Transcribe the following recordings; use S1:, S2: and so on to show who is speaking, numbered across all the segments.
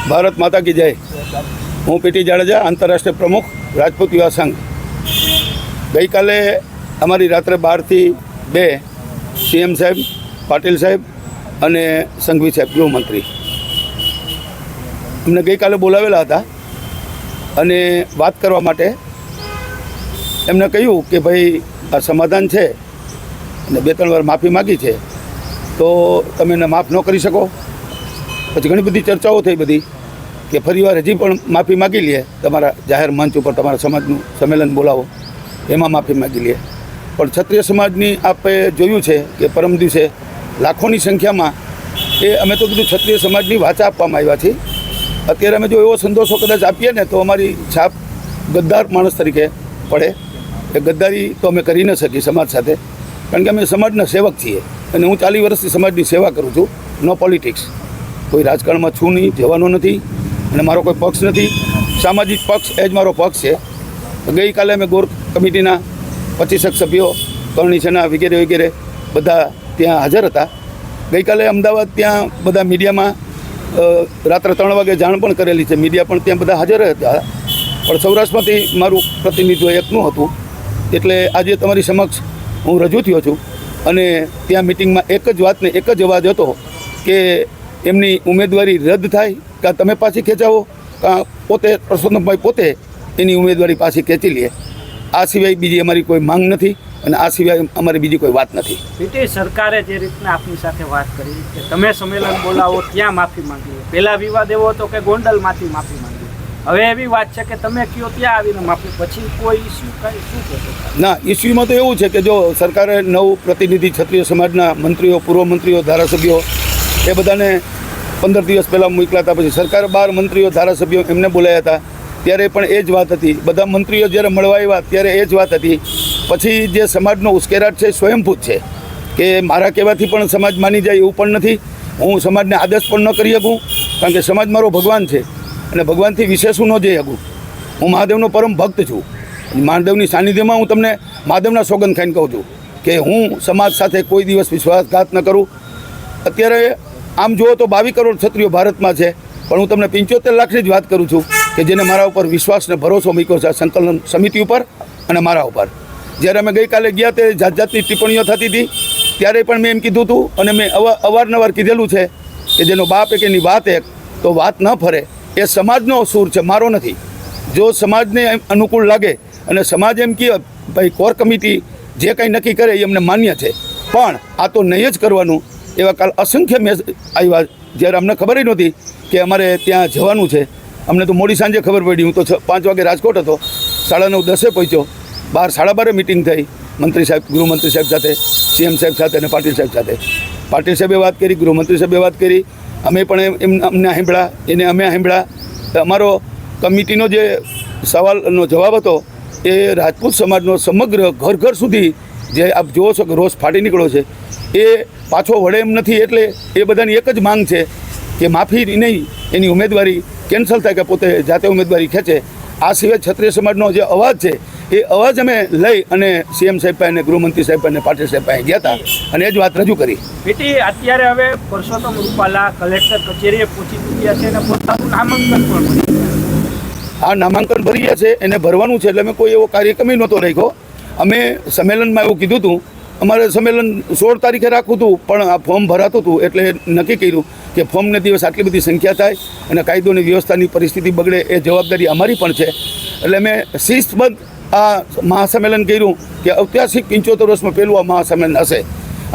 S1: ભારત માતા કી જય। હું પીટી જાડેજા, આંતરરાષ્ટ્રીય પ્રમુખ રાજપૂત યુવા સંઘ। ગઈકાલે અમારી રાત્રે 12 થી 2 સીએમ સાહેબ, પાટીલ સાહેબ અને સંઘવી સાહેબ ગૃહમંત્રી અમને ગઈકાલે બોલાવેલા હતા અને વાત કરવા માટે એમને કહ્યું કે ભાઈ આ સમાધાન છે અને 2-3 વાર માફી માગી છે તો તમે એને માફ ન કરી શકો। પછી ઘણી બધી ચર્ચાઓ થઈ બધી કે ફરીવાર હજી પણ માફી માગી લે, તમારા જાહેર મંચ ઉપર તમારા સમાજનું સંમેલન બોલાવો એમાં માફી માગી લે। પણ ક્ષત્રિય સમાજની આપણે જોયું છે કે પરમ દિવસે લાખોની સંખ્યામાં અમે તો કીધું ક્ષત્રિય સમાજની વાચા આપવામાં આવ્યા છીએ। અત્યારે અમે જો એવો સંદેશો કદાચ આપીએ ને તો અમારી છાપ ગદ્દાર માણસ તરીકે પડે। એ ગદ્દારી તો અમે કરી ન શકીએ સમાજ સાથે, કારણ કે અમે સમાજના સેવક છીએ અને હું 40 વર્ષથી સમાજની સેવા કરું છું। નો પોલિટિક્સ, કોઈ રાજકારણમાં છું નહીં, જવાનો નથી અને મારો કોઈ પક્ષ નથી। સામાજિક પક્ષ એ જ મારો પક્ષ છે। ગઈકાલે અમે ગોર કમિટીના 25 સભ્યો, કરણી સેના વગેરે વગેરે બધા ત્યાં હાજર હતા। ગઈકાલે અમદાવાદ ત્યાં બધા મીડિયામાં રાત્રે 3 વાગે જાણ પણ કરેલી છે, મીડિયા પણ ત્યાં બધા હાજર હતા। પણ સૌરાષ્ટ્રમાંથી મારું પ્રતિનિધિત્વ એકનું હતું, એટલે આજે તમારી સમક્ષ હું રજૂ થયો છું। અને ત્યાં મિટિંગમાં એક જ વાતને એક જ અવાજ હતો કે એમની ઉમેદવારી રદ થાય, કાં તમે પાછી ખેંચાવો કાં પોતે પરસોત્તમભાઈ પોતે એની ઉમેદવારી પાછી ખેંચી લે। આ સિવાય બીજી અમારી કોઈ માંગ નથી અને આ સિવાય અમારી બીજી કોઈ વાત નથી।
S2: પીટી સરકારે જે રીતના આપની સાથે વાત કરી કે તમે સંમેલન બોલાવો ત્યાં માફી માંગી, પહેલા વિવાદ એવો હતો કે ગોંડલમાંથી માફી માંગી, હવે એવી વાત છે કે તમે કયો ત્યાં આવીને માફી, પછી કોઈ ઇસ્યુ કાંઈ શું કહેશો?
S1: ના, ઇસ્યુમાં તો એવું છે કે જો સરકારે 9 પ્રતિનિધિ ક્ષત્રિય સમાજના મંત્રીઓ, પૂર્વ મંત્રીઓ, ધારાસભ્યો એ બધાને 15 દિવસ પહેલાં મોકલ્યા હતા। પછી સરકારે 12 મંત્રીઓ, ધારાસભ્યો એમને બોલાયા હતા, ત્યારે પણ એ જ વાત હતી। બધા મંત્રીઓ જ્યારે મળવા આવ્યા ત્યારે એ જ વાત હતી। પછી જે સમાજનો ઉશ્કેરાટ છે સ્વયંભૂત છે કે મારા કહેવાથી પણ સમાજ માની જાય એવું પણ નથી। હું સમાજને આદેશ પણ ન કરી શકું, કારણ કે સમાજ મારો ભગવાન છે અને ભગવાનથી વિશેષ હું ન જઈ શકું। હું મહાદેવનો પરમ ભક્ત છું। મહાદેવની સાનિધ્યમાં હું તમને મહાદેવના સોગંદ ખાઈને કહું છું કે હું સમાજ સાથે કોઈ દિવસ વિશ્વાસઘાત ન કરું। અત્યારે આમ જુઓ તો 22 કરોડ ક્ષત્રિયો ભારતમાં છે, પણ હું તમને 75 લાખની જ વાત કરું છું કે જેને મારા ઉપર વિશ્વાસ ને ભરોસો મૂક્યો છે સંકલન સમિતિ ઉપર અને મારા ઉપર। જ્યારે અમે ગઈકાલે ગયા તે જાતની ટિપ્પણીઓ થતી હતી ત્યારે પણ મેં એમ કીધું હતું અને મેં અવારનવાર કીધેલું છે કે જેનો બાપ એક એની વાત એક તો વાત ન ફરે। એ સમાજનો સૂર છે, મારો નથી। જો સમાજને અનુકૂળ લાગે અને સમાજ એમ કહે ભાઈ કોર કમિટી જે કંઈ નક્કી કરે એ અમને માન્ય છે, પણ આ તો નહીં જ કરવાનું। એવા કાલ અસંખ્ય મેસેજ આવ્યા, જ્યારે અમને ખબર નહોતી કે અમારે ત્યાં જવાનું છે। અમને તો મોડી સાંજે ખબર પડી। હું તો 5 વાગે રાજકોટ હતો, 9:30 10 પહોંચ્યો, 12 12:30 મિટિંગ થઈ મંત્રી સાહેબ, ગૃહમંત્રી સાહેબ સાથે, સીએમ સાહેબ સાથે અને પાટીલ સાહેબ સાથે। પાટીલ સાહેબે વાત કરી, ગૃહમંત્રી સાહેબે વાત કરી, અમે પણ અમને સાંભળ્યા, એને અમે સાંભળ્યા। અમારો કમિટીનો જે સવાલનો જવાબ હતો એ રાજપૂત સમાજનો સમગ્ર ઘર ઘર સુધી જે આપ જુઓ છો કે રોષ ફાટી નીકળ્યો છે એ પાછો વળે એમ નથી। એટલે એ બધાની એક જ માંગ છે કે માફી નહીં, એની ઉમેદવારી કેન્સલ થાય કે પોતે જાતે ઉમેદવારી ખેંચે। આ સિવાય ક્ષત્રિય સમાજનો જે અવાજ છે એ અવાજ અમે લઈ અને સીએમ સાહેબ પાસે, ગૃહમંત્રી સાહેબ અને પાટીલ સાહેબ પાસે ગયા હતા અને એ જ વાત રજૂ કરી।
S2: પીટી અત્યારે હવે પરસોત્તમ રૂપાલા કલેક્ટર કચેરીએ પહોંચી ચૂક્યા છે અને પોતાનું નામાંકન પણ ભર્યું।
S1: આ નામાંકન ભરી ગયા છે, એને ભરવાનું છે, એટલે અમે કોઈ એવો કાર્યક્રમ નહોતો રાખ્યો। અમે સંમેલનમાં એવું કીધું હતું, અમારે સંમેલન 16 તારીખે રાખવું હતું, પણ આ ફોર્મ ભરાતું હતું એટલે નક્કી કર્યું કે ફોર્મને દિવસ આટલી બધી સંખ્યા થાય અને કાયદોની વ્યવસ્થાની પરિસ્થિતિ બગડે એ જવાબદારી અમારી પણ છે। એટલે અમે શિસ્તબદ્ધ આ મહાસંમેલન કર્યું કે ઐતિહાસિક 75 વર્ષમાં પહેલું આ મહાસંમેલન હશે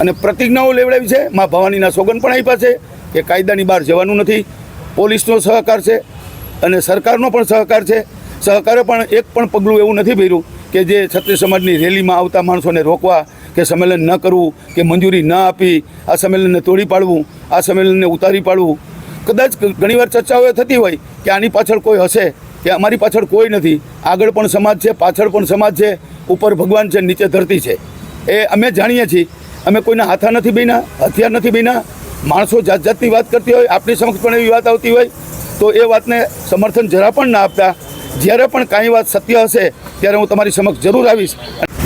S1: અને પ્રતિજ્ઞાઓ લેવડાવી છે। મા ભવાનીના સોગંદ પણ આપ્યા છે કે કાયદાની બહાર જવાનું નથી। પોલીસનો સહકાર છે અને સરકારનો પણ સહકાર છે। સહકારે પણ એક પણ પગલું એવું નથી ભર્યું કે જે ક્ષત્રિય સમાજની રેલીમાં આવતા માણસોને રોકવા કે સંમેલન ન કરવું કે મંજૂરી ન આપી આ સંમેલનને તોડી પાડવું, આ સંમેલનને ઉતારી પાડવું। કદાચ ઘણીવાર ચર્ચાઓ થતી હોય કે આની પાછળ કોઈ હશે, કે અમારી પાછળ કોઈ નથી। આગળ પણ સમાજ છે, પાછળ પણ સમાજ છે, ઉપર ભગવાન છે, નીચે ધરતી છે, એ અમે જાણીએ છીએ। અમે કોઈના હાથા નથી બન્યા, હથિયાર નથી બન્યા। માણસો જાત જાતની વાત કરતી હોય, આપણી સમક્ષ પણ એવી વાત આવતી હોય તો એ વાતને સમર્થન જરા પણ ના આપતા। જ્યારે પણ કાંઈ વાત સત્ય હશે ત્યારે હું તમારી સમક્ષ જરૂર આવીશ।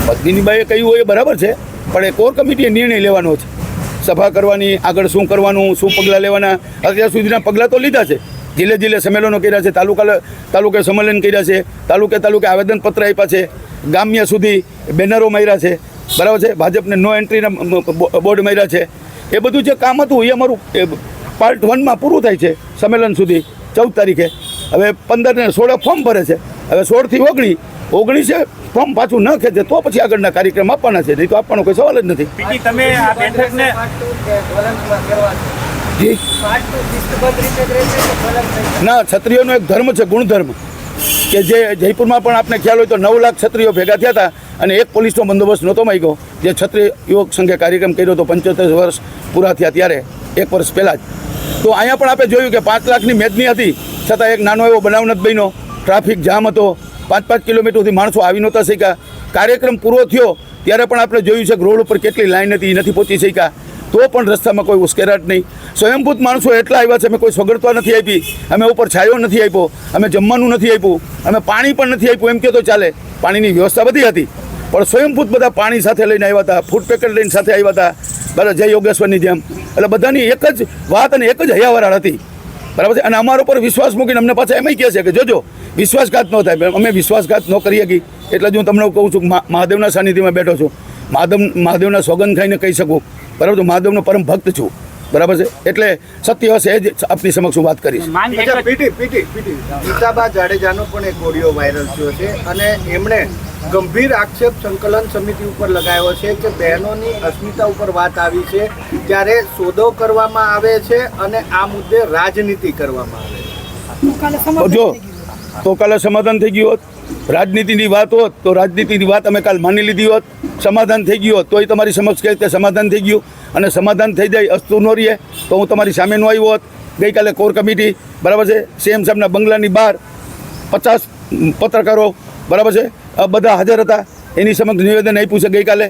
S1: પદ્મિનીબાઈએ કહ્યું હોય એ બરાબર છે, પણ એ કોર કમિટીએ નિર્ણય લેવાનો છે। સભા કરવાની, આગળ શું કરવાનું, શું પગલાં લેવાના, અત્યાર સુધીના પગલાં તો લીધા છે, જિલ્લે જિલ્લે સંમેલનો કર્યા છે, તાલુકે સંમેલન કર્યા છે, તાલુકે આવેદનપત્ર આપ્યા છે, ગામ્ય સુધી બેનરો માર્યા છે, બરાબર છે, ભાજપને નો એન્ટ્રીના બોર્ડ માર્યા છે. એ બધું જે કામ હતું એ અમારું પાર્ટ 1માં પૂરું થાય છે સંમેલન સુધી 14 તારીખે. હવે 15 ને 16 ફોર્મ ભરે છે. હવે 16 થી 19 ફોર્મ પાછું ન ખેંચે તો પછી આગળના કાર્યક્રમ આપવાના છે, નહીં તો આપવાનો કોઈ સવાલ જ નથી.
S2: પીટી તમે આ બેઠકને
S1: જી ના, ક્ષત્રિયોનો એક ધર્મ છે, ગુણધર્મ, કે જે જયપુરમાં પણ આપને ખ્યાલ હોય તો 9 લાખ ક્ષત્રિયો ભેગા થયા હતા અને એક પોલીસનો બંદોબસ્ત નહોતો માંગ્યો. જે ક્ષત્રિય યુવક સંઘે કાર્યક્રમ કર્યો હતો 75 વર્ષ પૂરા થયા ત્યારે, 1 વર્ષ પહેલાં જ. તો અહીંયા પણ આપણે જોયું કે 5 લાખની મેદની હતી છતાં એક નાનો એવો બનાવ નથી બન્યો. ટ્રાફિક જામ હતો, 5-5 કિલોમીટરથી માણસો આવી નહોતા શક્યા. કાર્યક્રમ પૂરો થયો ત્યારે પણ આપણે જોયું છે કે રોડ ઉપર કેટલી લાઈન હતી, નથી પહોંચી શક્યા. તો પણ રસ્તામાં કોઈ ઉશ્કેરાટ નહીં. સ્વયંભૂત માણસો એટલા આવ્યા છે, અમે કોઈ સગવડતા નથી આપી, અમે ઉપર છાયો નથી આપ્યો, અમે જમવાનું નથી આપ્યું, અમે પાણી પણ નથી આપ્યું એમ કે તો ચાલે. પાણીની વ્યવસ્થા બધી હતી પણ સ્વયંભૂત બધા પાણી સાથે લઈને આવ્યા હતા, ફૂડ પેકેટ લઈને સાથે આવ્યા હતા, બરાબર, જય યોગેશ્વરની જેમ. એટલે બધાની એક જ વાત અને એક જ હૈયાવરાળ હતી, બરાબર છે. અને અમારા ઉપર વિશ્વાસ મૂકીને અમને પાછા એમ કહે છે કે જોજો વિશ્વાસઘાત ન થાય. અમે વિશ્વાસઘાત ન કરીએ કે એટલે જ હું તમને કહું છું કે મહાદેવના સાનિધ્યમાં બેઠો છું, મહાદેવના સોગંદ ખાઈને કહી શકું, બરાબર, તો મહાદેવનો પરમ ભક્ત છું, બરાબર છે. એટલે સત્ય હશે એ જ આપની સમક્ષ હું વાત કરીશ.
S3: ગીતાબા જાડેજાનો પણ એક ઓડિયો વાયરલ થયો છે અને એમણે ગંભીર આક્ષેપ સંકલન સમિતિ ઉપર લગાવ્યો છે કે બહેનોની અસ્મિતા ઉપર વાત આવી છે ત્યારે સોદો કરવામાં આવે છે અને આ મુદ્દે રાજનીતિ કરવામાં આવે છે.
S1: જો તો કાલે સમાધાન થઈ ગયું હોત, રાજનીતિની વાત હોત તો રાજનીતિની વાત અમે કાલ માની લીધી હોત, સમાધાન થઈ ગયું હોત તોય તમારી સમક્ષ કહે કે સમાધાન થઈ ગયું. અને સમાધાન થઈ જાય અસ્તુ ન રહીએ તો હું તમારી સામે ન આવ્યો હોત. ગઈકાલે કોર કમિટી, બરાબર છે, સીએમ સાહેબના બંગલાની બહાર 50 પત્રકારો, બરાબર છે, બધા હાજર હતા. એની સમક્ષ નિવેદન આપ્યું છે ગઈકાલે.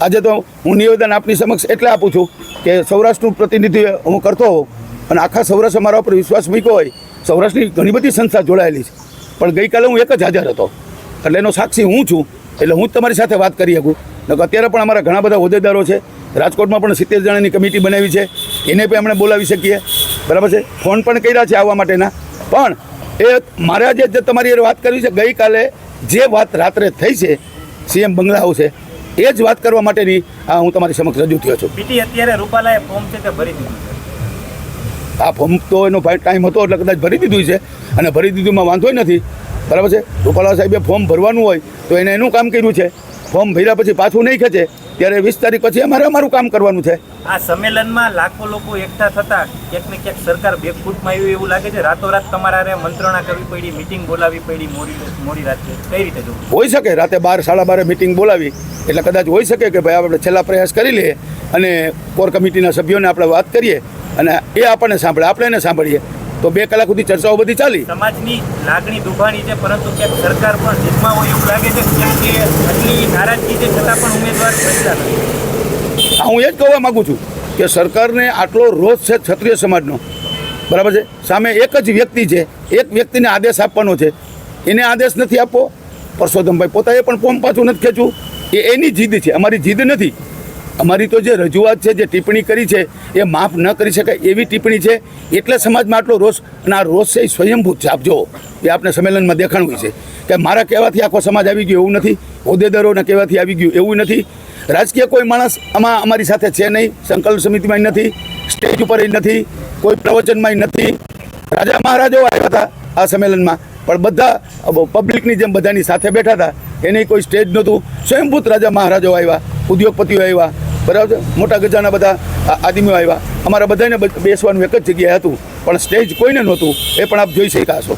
S1: આજે તો હું નિવેદન આપની સમક્ષ એટલે આપું છું કે સૌરાષ્ટ્રનું પ્રતિનિધિત્વ હું કરતો હોઉં અને આખા સૌરાષ્ટ્ર મારા ઉપર વિશ્વાસ મૂક્યો હોય. સૌરાષ્ટ્રની ઘણી બધી સંસ્થા જોડાયેલી છે પણ ગઈકાલે હું એક જ હાજર હતો એટલે એનો સાક્ષી હું છું. એટલે હું જ તમારી સાથે વાત કરી શકું. અત્યારે પણ અમારા ઘણા બધા હોદ્દેદારો છે. રાજકોટમાં પણ 70 જણાની કમિટી બનાવી છે, એને પણ આપણે બોલાવી શકીએ, બરાબર છે. ફોન પણ કર્યા છે આવવા માટેના. પણ એ મારે જે તમારી વાત કરવી છે, ગઈકાલે જે વાત રાત્રે થઈ છે સીએમ બંગલા હાઉસે એ જ વાત કરવા માટેની હું તમારી સમક્ષ રજૂ થયો છું.
S2: પીટી અત્યારે રૂપાલાએ ફોર્મ છે તે ભરી દીધું છે.
S1: આ ફોર્મ તો એનો ટાઈમ હતો એટલે કદાચ ભરી દીધું છે અને ભરી દીધુંમાં વાંધો નથી, બરાબર છે. રૂપાલા સાહેબે ફોર્મ ભરવાનું હોય તો એને એનું કામ કર્યું છે. ફોર્મ ભર્યા પછી પાછું નહીં ખેંચે ત્યારે 20 તારીખ પછી અમારું કામ કરવાનું છે.
S2: આ સંમેલનમાં લાખો લોકો એકઠા થતા ક્યાંક ને ક્યાંક સરકાર બેફૂટમાં આવ્યું એવું લાગે છે. રાતોરાત તમારે મંત્રણા કરવી પડી, મિટિંગ બોલાવવી પડી મોડી રાત્રે, કઈ રીતે જોવું?
S1: હોઈ શકે રાતે 12 સાડા 12 મિટિંગ બોલાવી એટલે કદાચ હોઈ શકે કે ભાઈ આપણે છેલ્લા પ્રયાસ કરી લઈએ અને કોર કમિટીના સભ્યોને આપણે વાત કરીએ અને એ આપણને સાંભળે, આપણે એને સાંભળીએ તો 2 કલાક સુધી ચર્ચાઓ બધી ચાલી.
S2: સમાજની લાગણી દુભાણી છે પરંતુ ક્યાંક સરકાર પણ જીતમાં હોય એવું લાગે છે. ક્યાંક કે આટલી નારાજગી છે છતાં પણ ઉમેદવાર બચ્યા નથી.
S1: હું એ જ કહેવા માગું છું કે સરકારને આટલો રોષ છે ક્ષત્રિય સમાજનો, બરાબર છે. સામે એક જ વ્યક્તિ છે, એક વ્યક્તિને આદેશ આપવાનો છે, એને આદેશ નથી આપવો. પરસોત્તમભાઈ પોતાએ પણ ફોર્મ પાછું નથી ખેંચવું. એની જીદ છે, અમારી જીદ નથી. અમારી તો જે રજૂઆત છે, જે ટિપ્પણી કરી છે એ માફ ન કરી શકાય એવી ટિપ્પણી છે. એટલે સમાજમાં આટલો રોષ, અને આ રોષ છે એ સ્વયંભૂત છે. આપ જો એ આપણે સંમેલનમાં દેખાણું છે કે મારા કહેવાથી આખો સમાજ આવી ગયો એવું નથી, હોદ્દેદારોના કહેવાથી આવી ગયું એવું નથી. રાજકીય કોઈ માણસ આમાં અમારી સાથે છે નહીં, સંકલ્પ સમિતિમાં નથી, સ્ટેજ ઉપર નથી, કોઈ પ્રવચનમાં નથી. રાજા મહારાજાઓ આવ્યા હતા આ સંમેલનમાં પણ બધા પબ્લિકની જેમ બધાની સાથે બેઠા હતા. એને કોઈ સ્ટેજ નહોતું. સ્વયંભૂત રાજા મહારાજાઓ આવ્યા, ઉદ્યોગપતિઓ આવ્યા, બરાબર, મોટા ગજાના બધા આદમીઓ આવ્યા. અમારા બધાને બેસવાનું એક જ જગ્યાએ હતું પણ સ્ટેજ કોઈને નહોતું. એ પણ આપ જોઈ શક્યા છો.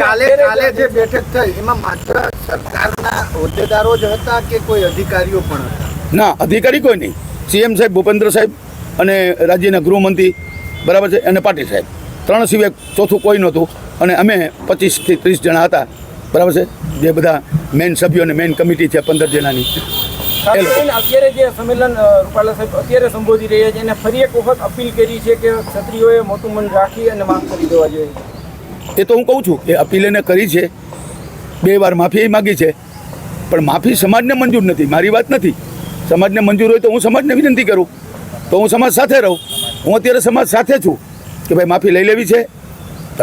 S3: કાલે જે બેઠક થઈ એમાં માત્ર સરકારના હોદ્દેદારો જ હતા કે કોઈ અધિકારીઓ પણ હતા?
S1: ના, અધિકારી કોઈ નહીં. સીએમ સાહેબ, ભૂપેન્દ્ર સાહેબ અને રાજ્યના ગૃહમંત્રી, બરાબર છે, અને પાટીલ સાહેબ, 3 સિવાય ચોથું કોઈ નહોતું. અને અમે 25 થી 30 જણા હતા, બરાબર છે, જે બધા મેઇન સભ્યો અને મેઇન કમિટી છે 15 જણાની.
S4: અત્યારે જે સંમેલન રૂપાલા સાહેબ અત્યારે સંબોધી રહ્યા છે એને ફરી એક વખત અપીલ કરી છે કે ક્ષત્રિયોએ મોટું મન રાખી અને માફ કરી દેવા જોઈએ.
S1: એ તો હું કહું છું કે અપીલ એને કરી છે, 2 વાર માફી માગી છે પણ માફી સમાજને મંજૂર નથી. મારી વાત નથી. સમાજને મંજૂર હોય તો હું સમાજને વિનંતી કરું, તો હું સમાજ સાથે રહું. હું અત્યારે સમાજ સાથે છું કે ભાઈ માફી લઈ લેવી છે,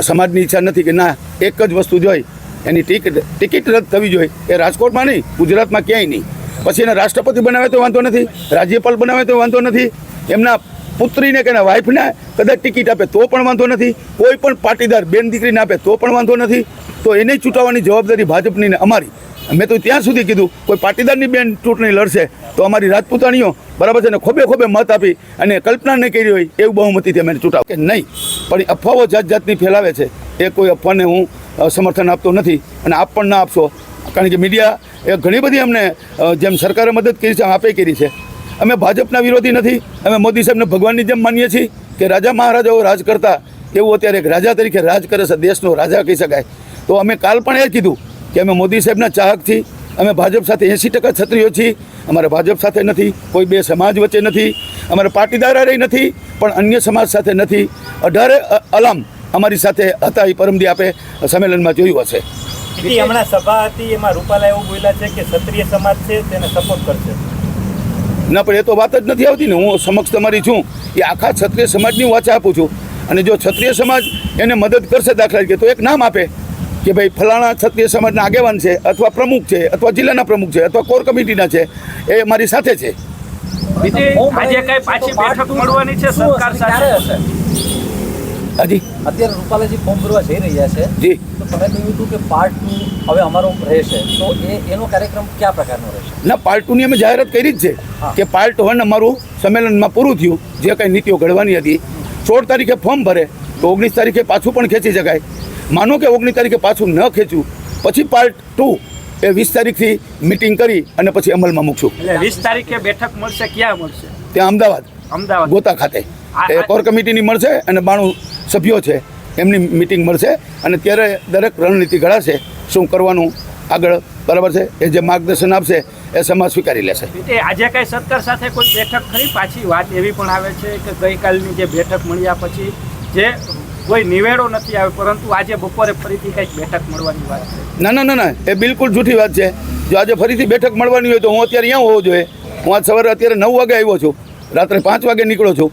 S1: સમાજની ઈચ્છા નથી કે ના એક જ વસ્તુ જોઈ એની ટિકિટ રદ થવી જોઈએ. એ રાજકોટમાં નહીં, ગુજરાતમાં ક્યાંય નહીં. પછી એને રાષ્ટ્રપતિ બનાવે તો વાંધો નથી, રાજ્યપાલ બનાવે તો વાંધો નથી, એમના પુત્રીને કે એના વાઇફને કદાચ ટિકિટ આપે તો પણ વાંધો નથી, કોઈ પણ પાટીદાર બેન દીકરીને આપે તો પણ વાંધો નથી. તો એને ચૂંટાવવાની જવાબદારી ભાજપની ને અમારી. મેં તો ત્યાં સુધી કીધું કોઈ પાટીદારની બેન ચૂંટણી લડશે તો અમારી રાજપૂતાણીઓ બરાબર છે ને ખોબે ખોબે મત આપી અને કલ્પના નહીં કરી હોય એવું બહુમતીથી અમે ચૂંટાવ કે નહીં. પણ એ અફવાઓ જાત જાતની ફેલાવે છે એ કોઈ અફવાને હું સમર્થન આપતો નથી અને આપ પણ ના આપશો. કારણ કે મીડિયા એ ઘણી બધી અમને જેમ સરકારે મદદ કરી છે આપે કરી છે. અમે ભાજપના વિરોધી નથી, અમે મોદી સાહેબને ભગવાનની જેમ માનીએ છીએ કે રાજા મહારાજાઓ રાજ કરતા એવું અત્યારે એક રાજા તરીકે રાજ કરે છે, દેશનો રાજા કહી શકાય. તો અમે કાલ પણ એ કીધું કે અમે મોદી સાહેબના ચાહક છીએ, અમે ભાજપ સાથે 80% ક્ષત્રિયો છીએ, અમારે ભાજપ સાથે નથી, કોઈ બે સમાજ વચ્ચે નથી, અમારે પાટીદાર નથી પણ અન્ય સમાજ સાથે નથી. 18 અલામ અમારી સાથે હતા. એ પરમદી આપે સંમેલનમાં જોયું હશે.
S5: હમણાં સભા હતી એમાં રૂપાલા એવું બોલ્યા છે કે ક્ષત્રિય સમાજ છે તેને સપોર્ટ કરશે.
S1: ના પણ એ તો વાત જ નથી આવતી ને. હું સમક્ષ તમારી છું એ આખા ક્ષત્રિય સમાજની વાચા આપું છું અને જો ક્ષત્રિય સમાજ એને મદદ કરશે દાખલા તરીકે તો એક નામ આપે કે ભાઈ ફલાણા ક્ષત્રિય સમાજના આગેવાન છે અથવા પ્રમુખ છે અથવા જિલ્લાના પ્રમુખ છે અથવા કોર કમિટીના છે એ મારી સાથે છે.
S2: આજે કઈ પાછી બેઠક મળવાની છે સરકાર સાથે?
S1: હાજી
S6: અત્યારે રૂપાલાજી ફોર્મ ભરવા જઈ રહ્યા છે
S1: જી.
S6: તો તમે કહ્યું હતું કે પાર્ટ 2 હવે અમારો રહેશે, તો એનો કાર્યક્રમ કયા પ્રકારનો રહેશે?
S1: ના પાર્ટ 2ની અમે જાહેરાત કરી જ છે કે પાર્ટ 1 અમારું સંમેલનમાં પૂરું થયું. જે કંઈ નીતિઓ ઘડવાની હતી 16 તારીખે ફોર્મ ભરે તો 19 તારીખે પાછું પણ ખેંચી શકાય. માનો કે 19 તારીખે પાછું ન ખેંચ્યું પછી પાર્ટ 2 એ 20 તારીખથી મિટિંગ કરી અને પછી અમલમાં મૂકશું.
S2: એટલે 20 તારીખે બેઠક મળશે, ક્યાં મળશે?
S1: ત્યાં
S2: અમદાવાદ
S1: ગોતા ખાતે એ કોર કમિટીની મળશે અને 92 સભ્યો છે એમની મિટિંગ મળશે અને ત્યારે દરેક રણનીતિ ઘડાશે શું કરવાનું આગળ. બરાબર છે, એ જે માર્ગદર્શન આપશે એ સમાજ સ્વીકારી લેશે.
S2: આજે કઈ સરકાર સાથે કોઈ બેઠક ખરી? પાછી વાત એવી પણ આવે છે કે ગઈકાલની જે બેઠક મળ્યા પછી જે કોઈ નિવેડો નથી આવ્યો, પરંતુ આજે બપોરે ફરીથી કંઈક બેઠક મળવાની વાત છે.
S1: ના ના ના ના, એ બિલકુલ જૂઠી વાત છે. જો આજે ફરીથી બેઠક મળવાની હોય તો હું અત્યારે અહીંયા હોવો જોઈએ. હું આજ સવારે અત્યારે 9 વાગે આવ્યો છું, રાત્રે 5 વાગે નીકળો છું.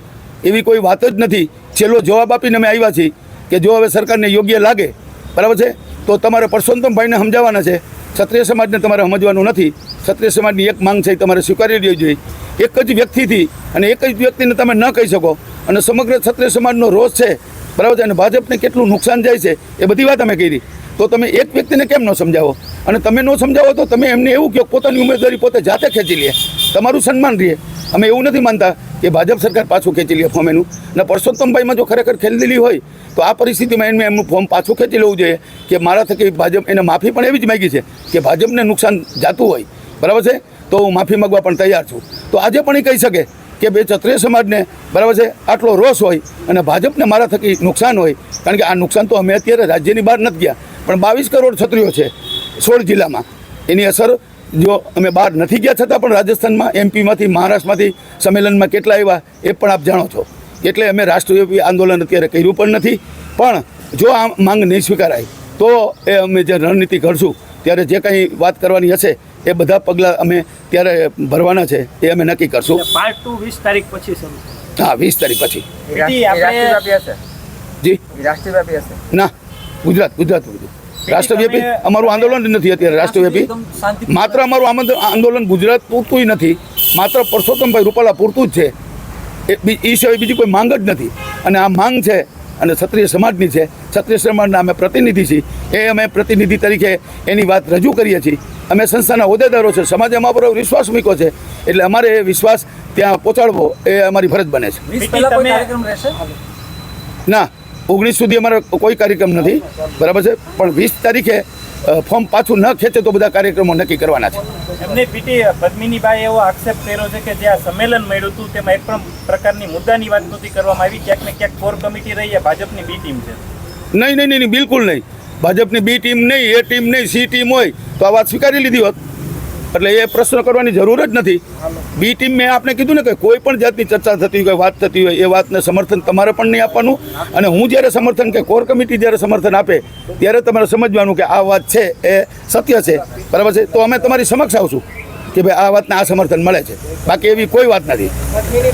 S1: એવી કોઈ વાત જ નથી. છેલ્લો જવાબ આપીને અમે આવ્યા છીએ કે જો હવે સરકારને યોગ્ય લાગે બરાબર છે તો તમારે પરસોત્તમભાઈને સમજાવવાના છે. ક્ષત્રિય સમાજને તમારે સમજવાનું નથી. ક્ષત્રિય સમાજની એક માંગ છે તમારે સ્વીકારી લેવી જોઈએ. એક જ વ્યક્તિથી અને એક જ વ્યક્તિને તમે ન કહી શકો અને સમગ્ર ક્ષત્રિય સમાજનો રોષ છે બરાબર છે અને ભાજપને કેટલું નુકસાન જાય છે એ બધી વાત અમે કરી. તો તમે એક વ્યક્તિને કેમ ન સમજાવો? અને તમે ન સમજાવો તો તમે એમને એવું કહો પોતાની ઉમેદવારી પોતે જાતે ખેંચી લે, તમારું સન્માન રહે. અમે એવું નથી માનતા કે ભાજપ સરકાર પાછું ખેંચી લે ફોર્મ એનું. અને પરસોત્તમભાઈમાં જો ખરેખર ખેલેલી હોય તો આ પરિસ્થિતિમાં એને એમનું ફોર્મ પાછું ખેંચી લેવું જોઈએ કે મારા થકી ભાજપ એને માફી પણ એવી જ માગી છે કે ભાજપને નુકસાન જાતું હોય બરાબર છે તો હું માફી માગવા પણ તૈયાર છું. તો આજે પણ એ કહી શકે કે બે ક્ષત્રિય સમાજને બરાબર છે આટલો રોષ હોય અને ભાજપને મારા થકી નુકસાન હોય. કારણ કે આ નુકસાન તો અમે અત્યારે રાજ્યની બહાર નથી ગયા પણ 22 કરોડ ક્ષત્રિયો છે 16 જિલ્લામાં. એની અસર જો અમે બહાર નથી ગયા છતાં પણ રાજસ્થાનમાં એમપીમાંથી મહારાષ્ટ્રમાંથી સંમેલનમાં કેટલા આવ્યા એ પણ આપ જાણો છો. એટલે અમે રાષ્ટ્રવ્યાપી આંદોલન અત્યારે કર્યું પણ નથી. પણ જો આ માંગ નહીં સ્વીકારાય તો એ અમે જે રણનીતિ ઘડશું ત્યારે જે કંઈ વાત કરવાની હશે એ બધા પગલાં અમે ત્યારે ભરવાના છે એ અમે નક્કી કરશું.
S2: પાર્ટ 2 20 તારીખ પછી શરૂ.
S1: હા 20 તારીખ પછી. જી
S4: રાષ્ટ્રવ્યાપી હશે?
S1: ના, ગુજરાત રાષ્ટ્રવ્યાપી અમારું આંદોલન નથી અત્યારે રાષ્ટ્રવ્યાપી. માત્ર અમારું આંદોલન ગુજરાત પૂરતું નથી, માત્ર પરસોત્તમભાઈ રૂપાલા પૂરતું જ છે. એ સિવાય બીજી કોઈ માંગ જ નથી. અને આ માંગ છે અને ક્ષત્રિય સમાજની છે. ક્ષત્રિય સમાજના અમે પ્રતિનિધિ છીએ. એ અમે પ્રતિનિધિ તરીકે એની વાત રજૂ કરીએ છીએ. અમે સંસ્થાના હોદ્દેદારો છે, સમાજે અમારા પર વિશ્વાસ મૂક્યો છે એટલે અમારે એ વિશ્વાસ ત્યાં પહોંચાડવો એ અમારી ફરજ બને છે.
S6: 20 પહેલા કોઈ કાર્યક્રમ રહેશે?
S1: ના, 19 સુધી અમારો કોઈ કાર્યક્રમ નથી બરાબર છે. પણ 20 તારીખે ફોર્મ પાછું ન ખેંચે તો બધા કાર્યક્રમો નક્કી કરવાના છે.
S5: એમને પીટી પદ્મિનીભાઈ એવો આક્ષેપ કર્યો છે કે જે આ સંમેલન મળ્યું હતું તેમાં એક પણ પ્રકારની મુદ્દાની વાત નહોતી કરવામાં આવી. ક્યાંક ને ક્યાંક કોર કમિટી રહી એ ભાજપની બી ટીમ છે.
S1: નહીં, બિલકુલ નહીં. ભાજપની બી ટીમ નહીં, એ ટીમ નહીં, સી ટીમ હોય તો આ વાત સ્વીકારી લીધી હોત. એટલે એ પ્રશ્ન કરવાની જરૂર જ નથી. બી ટીમ મેં આપણે કીધું ને કે કોઈ પણ જાતની ચર્ચા થતી હોય, વાત થતી હોય એ વાતને સમર્થન તમારે પણ નહીં આપવાનું. અને હું જ્યારે સમર્થન કે કોર કમિટી જ્યારે સમર્થન આપે ત્યારે તમારે સમજવાનું કે આ વાત છે એ સત્ય છે બરાબર છે તો અમે તમારી સમક્ષ આવશું કે ભાઈ આ વાતને આ સમર્થન મળે છે. બાકી એવી કોઈ વાત નથી.